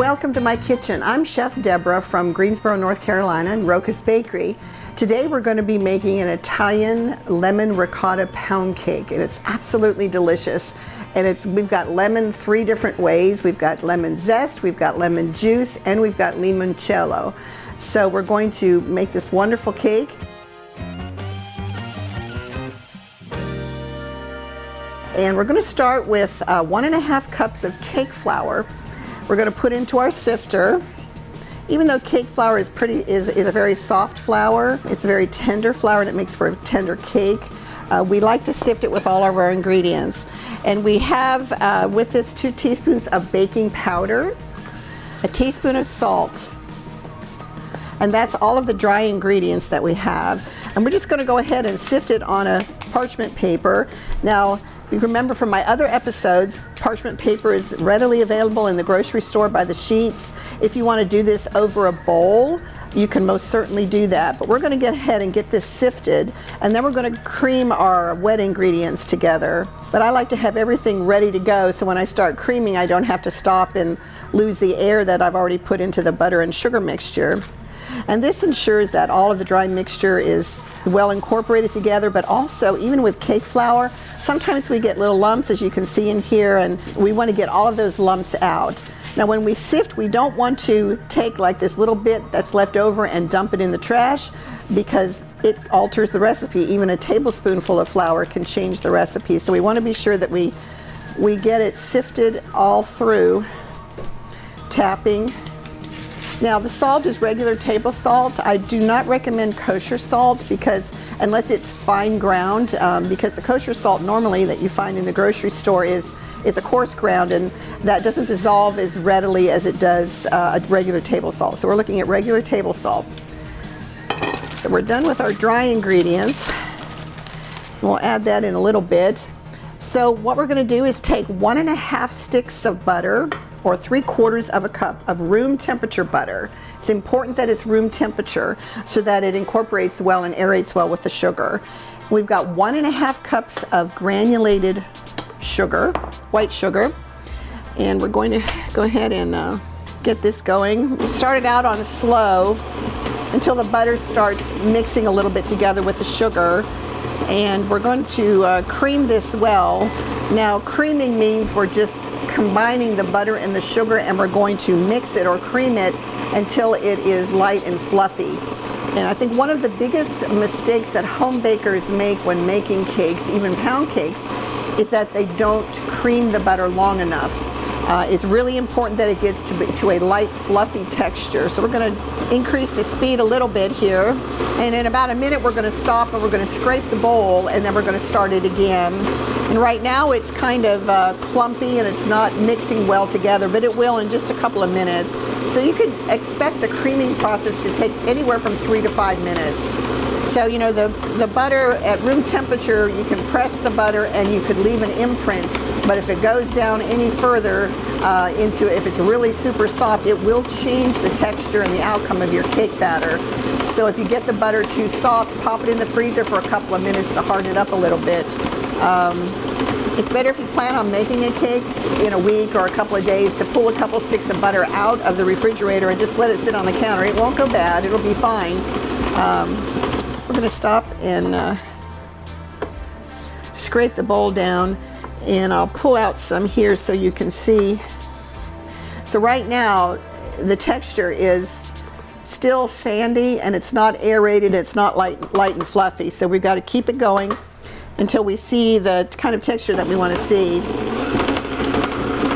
Welcome to my kitchen. I'm Chef Deborah from Greensboro, North Carolina and Roca's Bakery. Today we're going to be making an Italian lemon ricotta pound cake, and it's absolutely delicious. And we've got lemon 3 different ways. We've got lemon zest, we've got lemon juice, and we've got limoncello. So we're going to make this wonderful cake. And we're going to start with 1.5 cups of cake flour. We're going to put into our sifter. Even though cake flour is a very soft flour, it's a very tender flour and it makes for a tender cake. We like to sift it with all of our ingredients. And we have with this 2 teaspoons of baking powder, a teaspoon of salt, and that's all of the dry ingredients that we have. And we're just going to go ahead and sift it on a parchment paper. Now, you remember from my other episodes, parchment paper is readily available in the grocery store by the sheets. If you want to do this over a bowl, you can most certainly do that. But we're going to get ahead and get this sifted, and then we're going to cream our wet ingredients together. But I like to have everything ready to go, so when I start creaming, I don't have to stop and lose the air that I've already put into the butter and sugar mixture. And this ensures that all of the dry mixture is well incorporated together, but also even with cake flour, sometimes we get little lumps, as you can see in here, and we want to get all of those lumps out. Now when we sift, we don't want to take like this little bit that's left over and dump it in the trash, because it alters the recipe. Even a tablespoonful of flour can change the recipe. So we want to be sure that we get it sifted all through, tapping. Now the salt is regular table salt. I do not recommend kosher salt unless it's fine ground, because the kosher salt normally that you find in the grocery store is a coarse ground, and that doesn't dissolve as readily as it does a regular table salt. So we're looking at regular table salt. So we're done with our dry ingredients. We'll add that in a little bit. So what we're going to do is take 1.5 sticks of butter, or 3/4 of a cup of room temperature butter. It's important that it's room temperature so that it incorporates well and aerates well with the sugar. We've got 1.5 cups of granulated sugar, white sugar, and we're going to go ahead and get this going. We started out on slow until the butter starts mixing a little bit together with the sugar, and we're going to cream this well. Now creaming means we're just combining the butter and the sugar, and we're going to mix it or cream it until it is light and fluffy. And I think one of the biggest mistakes that home bakers make when making cakes, even pound cakes, is that they don't cream the butter long enough. It's really important that it gets to a light, fluffy texture. So we're going to increase the speed a little bit here. And in about a minute, we're going to stop and we're going to scrape the bowl, and then we're going to start it again. And right now, it's kind of clumpy and it's not mixing well together, but it will in just a couple of minutes. So you could expect the creaming process to take anywhere from 3 to 5 minutes. So, you know, the butter at room temperature, you can press the butter and you could leave an imprint, but if it goes down any further if it's really super soft, it will change the texture and the outcome of your cake batter. So if you get the butter too soft, pop it in the freezer for a couple of minutes to harden it up a little bit. It's better if you plan on making a cake in a week or a couple of days to pull a couple sticks of butter out of the refrigerator and just let it sit on the counter. It won't go bad, it'll be fine. We're going to stop and scrape the bowl down, and I'll pull out some here so you can see. So right now the texture is still sandy and it's not aerated, it's not light and fluffy, so we've got to keep it going until we see the kind of texture that we want to see.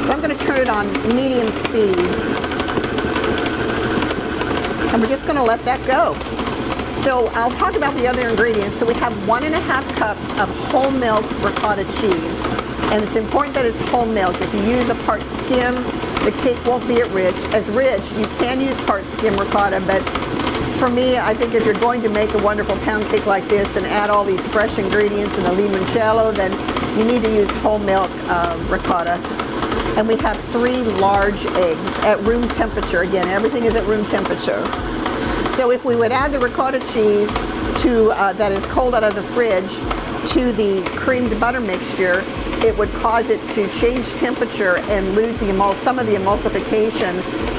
So I'm going to turn it on medium speed, and we're just going to let that go. So I'll talk about the other ingredients. So we have 1.5 cups of whole milk ricotta cheese. And it's important that it's whole milk. If you use a part skim, the cake won't be as rich. You can use part skim ricotta, but for me, I think if you're going to make a wonderful pound cake like this and add all these fresh ingredients and the limoncello, then you need to use whole milk ricotta. And we have 3 large eggs at room temperature. Again, everything is at room temperature. So if we would add the ricotta cheese that is cold out of the fridge to the creamed butter mixture, it would cause it to change temperature and lose some of the emulsification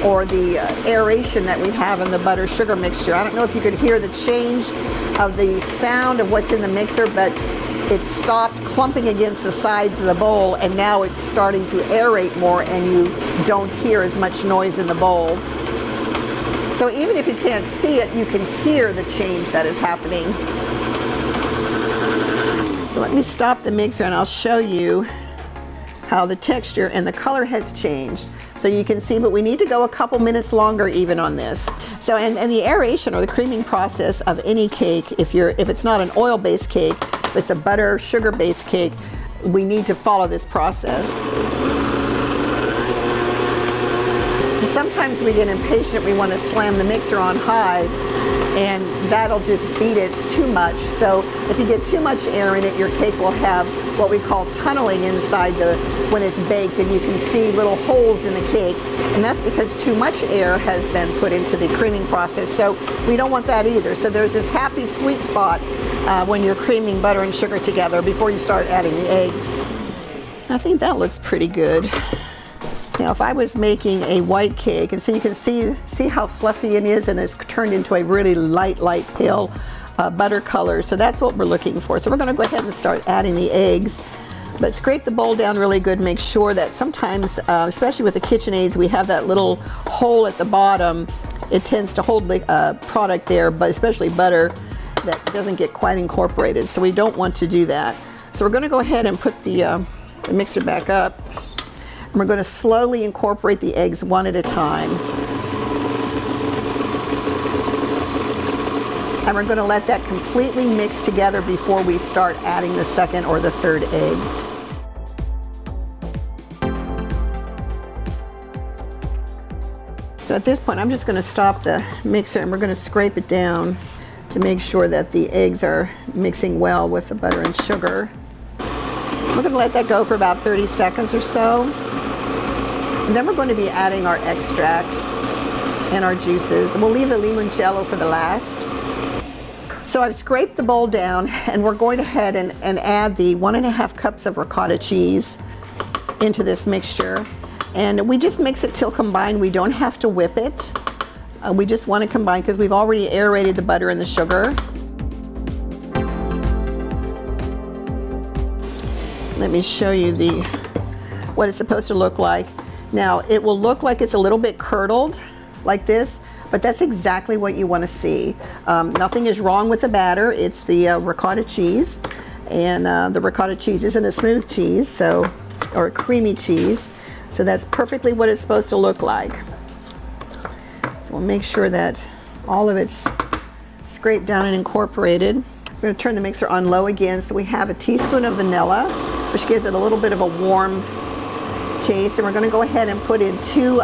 or the aeration that we have in the butter sugar mixture. I don't know if you could hear the change of the sound of what's in the mixer, but it stopped clumping against the sides of the bowl, and now it's starting to aerate more, and you don't hear as much noise in the bowl. So even if you can't see it, you can hear the change that is happening. So let me stop the mixer and I'll show you how the texture and the color has changed. So you can see, but we need to go a couple minutes longer even on this. So, and the aeration or the creaming process of any cake, if it's not an oil-based cake, if it's a butter, sugar-based cake, we need to follow this process. Sometimes we get impatient, we want to slam the mixer on high, and that'll just beat it too much. So if you get too much air in it, your cake will have what we call tunneling inside when it's baked, and you can see little holes in the cake, and that's because too much air has been put into the creaming process. So we don't want that either. So there's this happy sweet spot when you're creaming butter and sugar together before you start adding the eggs. I think that looks pretty good. Now, if I was making a white cake, and so you can see how fluffy it is, and it's turned into a really light pale butter color. So that's what we're looking for. So we're going to go ahead and start adding the eggs. But scrape the bowl down really good. Make sure that sometimes, especially with the KitchenAids, we have that little hole at the bottom. It tends to hold the product there, but especially butter, that doesn't get quite incorporated. So we don't want to do that. So we're going to go ahead and put the mixer back up. And we're going to slowly incorporate the eggs one at a time. And we're going to let that completely mix together before we start adding the second or the third egg. So at this point, I'm just going to stop the mixer and we're going to scrape it down to make sure that the eggs are mixing well with the butter and sugar. We're going to let that go for about 30 seconds or so. And then we're going to be adding our extracts and our juices. We'll leave the limoncello for the last. So I've scraped the bowl down, and we're going ahead and add the 1½ cups of ricotta cheese into this mixture. And we just mix it till combined. We don't have to whip it. We just want to combine because we've already aerated the butter and the sugar. Let me show you what it's supposed to look like. Now, it will look like it's a little bit curdled, like this, but that's exactly what you want to see. Nothing is wrong with the batter. It's the ricotta cheese, and the ricotta cheese isn't a smooth cheese, or a creamy cheese, so that's perfectly what it's supposed to look like. So we'll make sure that all of it's scraped down and incorporated. We're going to turn the mixer on low again, so we have a teaspoon of vanilla, which gives it a little bit of a warm taste, and we're going to go ahead and put in 2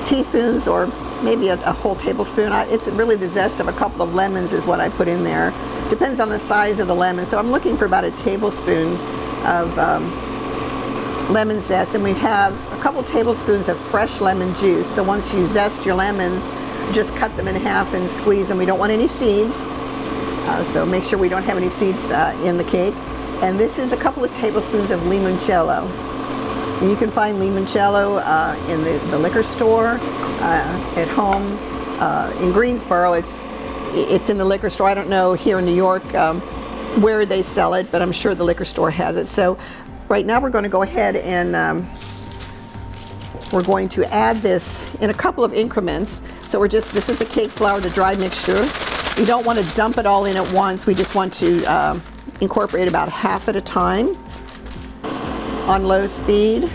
teaspoons or maybe a whole tablespoon. It's really the zest of a couple of lemons is what I put in there. Depends on the size of the lemon. So I'm looking for about a tablespoon of lemon zest, and we have a couple tablespoons of fresh lemon juice. So once you zest your lemons, just cut them in half and squeeze them. We don't want any seeds, so make sure we don't have any seeds in the cake. And this is a couple of tablespoons of limoncello. And you can find limoncello in the liquor store, at home. In Greensboro, it's in the liquor store. I don't know here in New York where they sell it, but I'm sure the liquor store has it. So right now we're going to go ahead and we're going to add this in a couple of increments. So this is the cake flour, the dry mixture. You don't want to dump it all in at once. We just want to incorporate about half at a time on low speed.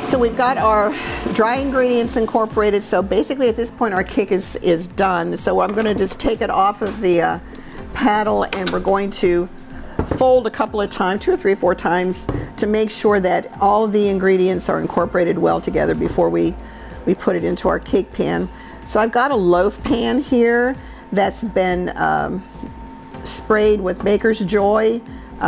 So we've got our dry ingredients incorporated. So basically at this point our cake is done. So I'm going to just take it off of the paddle, and we're going to fold a couple of times, 2 or 3 or 4 times, to make sure that all of the ingredients are incorporated well together before we put it into our cake pan. So I've got a loaf pan here that's been sprayed with Baker's Joy,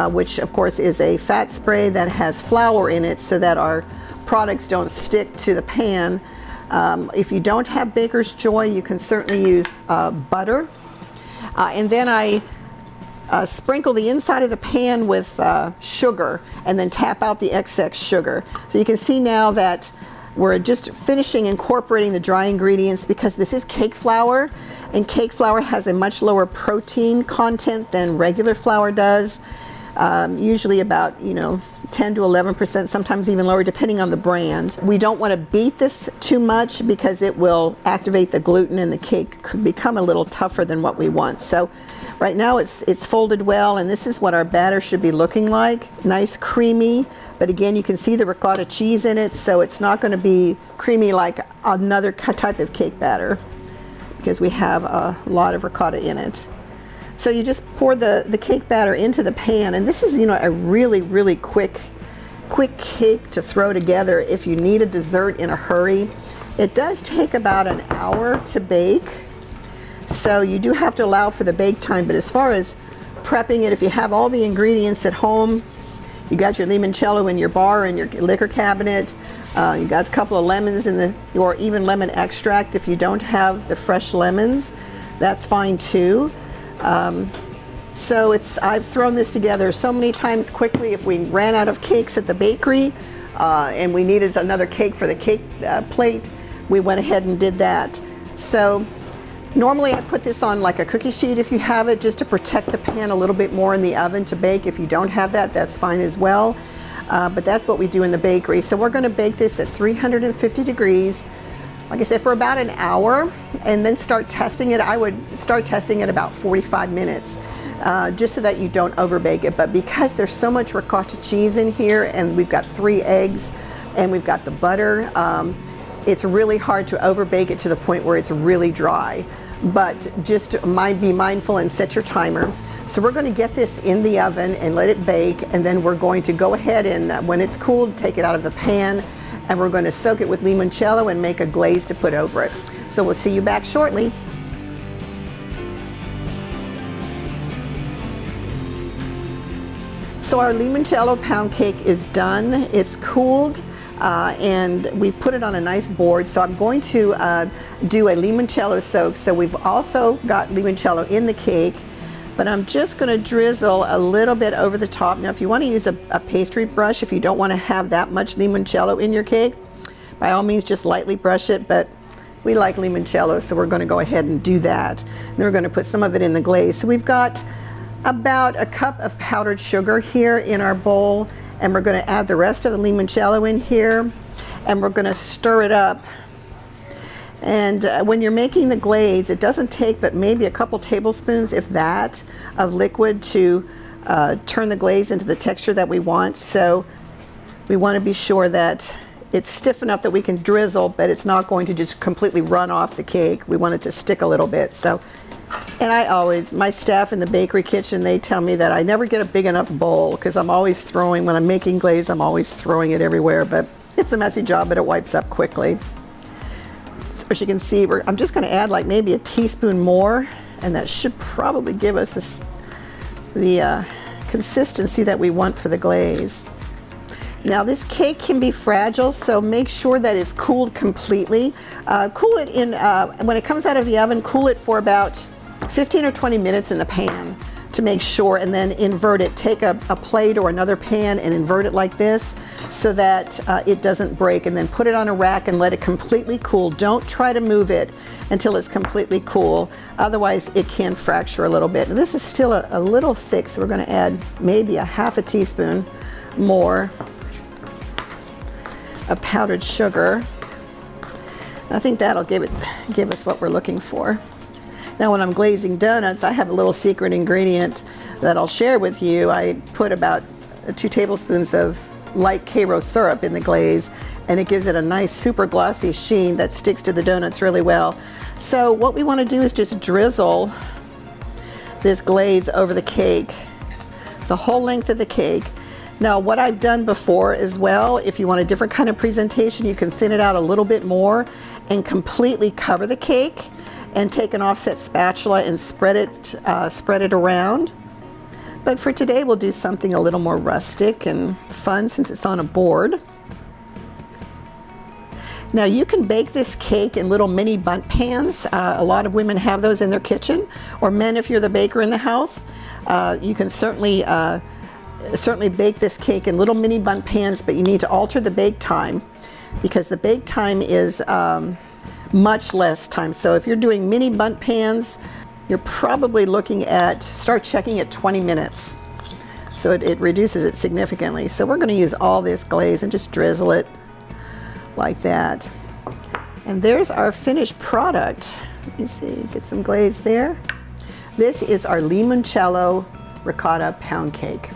which of course is a fat spray that has flour in it so that our products don't stick to the pan. If you don't have Baker's Joy, you can certainly use butter. And then I sprinkle the inside of the pan with sugar and then tap out the excess sugar. So you can see now that we're just finishing incorporating the dry ingredients, because this is cake flour, and cake flour has a much lower protein content than regular flour does. Usually about 10 to 11%, sometimes even lower depending on the brand. We don't want to beat this too much because it will activate the gluten and the cake could become a little tougher than what we want. So right now it's folded well, and this is what our batter should be looking like. Nice creamy, but again you can see the ricotta cheese in it, so it's not going to be creamy like another type of cake batter because we have a lot of ricotta in it. So you just pour the cake batter into the pan, and this is a really quick cake to throw together if you need a dessert in a hurry. It does take about an hour to bake, so you do have to allow for the bake time. But as far as prepping it, if you have all the ingredients at home, you got your limoncello in your bar and your liquor cabinet, you got a couple of lemons or even lemon extract. If you don't have the fresh lemons, that's fine too. So I've thrown this together so many times quickly. If we ran out of cakes at the bakery and we needed another cake for the cake plate, we went ahead and did that. So normally I put this on like a cookie sheet if you have it, just to protect the pan a little bit more in the oven to bake. If you don't have that, that's fine as well. But that's what we do in the bakery. So we're going to bake this at 350 degrees. Like I said, for about an hour, and then start testing it. I would start testing it about 45 minutes, just so that you don't overbake it. But because there's so much ricotta cheese in here, and we've got 3 eggs, and we've got the butter, it's really hard to overbake it to the point where it's really dry. But just be mindful and set your timer. So we're going to get this in the oven and let it bake, and then we're going to go ahead and when it's cooled, take it out of the pan, and we're going to soak it with limoncello and make a glaze to put over it. So we'll see you back shortly. So our limoncello pound cake is done. It's cooled and we put it on a nice board. So I'm going to do a limoncello soak. So we've also got limoncello in the cake, but I'm just going to drizzle a little bit over the top. Now if you want to use a pastry brush, if you don't want to have that much limoncello in your cake, by all means just lightly brush it, but we like limoncello, so we're going to go ahead and do that. And then we're going to put some of it in the glaze. So we've got about a cup of powdered sugar here in our bowl, and we're going to add the rest of the limoncello in here, and we're going to stir it up. And when you're making the glaze, it doesn't take but maybe a couple tablespoons, if that, of liquid to turn the glaze into the texture that we want. So we want to be sure that it's stiff enough that we can drizzle, but it's not going to just completely run off the cake. We want it to stick a little bit. So, and my staff in the bakery kitchen, they tell me that I never get a big enough bowl because I'm always throwing, when I'm making glaze, I'm always throwing it everywhere, but it's a messy job, but it wipes up quickly. As you can see, I'm just going to add like maybe a teaspoon more, and that should probably give us the consistency that we want for the glaze. Now this cake can be fragile, so make sure that it's cooled completely. Cool it in, when it comes out of the oven, cool it for about 15 or 20 minutes in the pan to make sure, and then invert it. Take a plate or another pan and invert it like this so that it doesn't break, and then put it on a rack and let it completely cool. Don't try to move it until it's completely cool, otherwise it can fracture a little bit. And this is still a little thick, so we're going to add maybe a half a teaspoon more of powdered sugar. I think that'll give us what we're looking for. Now when I'm glazing donuts, I have a little secret ingredient that I'll share with you. I put about 2 tablespoons of light Karo syrup in the glaze, and it gives it a nice super glossy sheen that sticks to the donuts really well. So what we want to do is just drizzle this glaze over the cake, the whole length of the cake. Now what I've done before as well, if you want a different kind of presentation, you can thin it out a little bit more and completely cover the cake and take an offset spatula and spread it around. But for today we'll do something a little more rustic and fun since it's on a board. Now you can bake this cake in little mini bundt pans. A lot of women have those in their kitchen, or men if you're the baker in the house. You can certainly bake this cake in little mini bundt pans, but you need to alter the bake time because the bake time is much less time. So if you're doing mini bundt pans, you're probably looking at, start checking at 20 minutes. So it reduces it significantly. So we're going to use all this glaze and just drizzle it like that. And there's our finished product. Let me see, get some glaze there. This is our limoncello ricotta pound cake.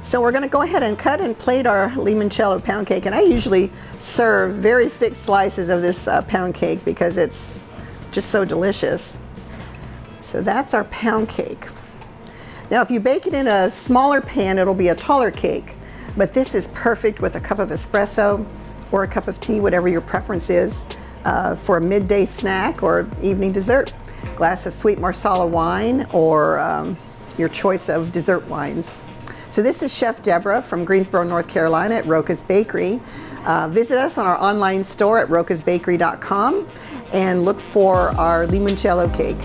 So we're going to go ahead and cut and plate our limoncello pound cake, and I usually serve very thick slices of this pound cake because it's just so delicious. So that's our pound cake. Now if you bake it in a smaller pan, it'll be a taller cake, but this is perfect with a cup of espresso or a cup of tea, whatever your preference is, for a midday snack or evening dessert. Glass of sweet Marsala wine or your choice of dessert wines. So this is Chef Deborah from Greensboro, North Carolina at Roca's Bakery. Visit us on our online store at rocasbakery.com and look for our limoncello cake.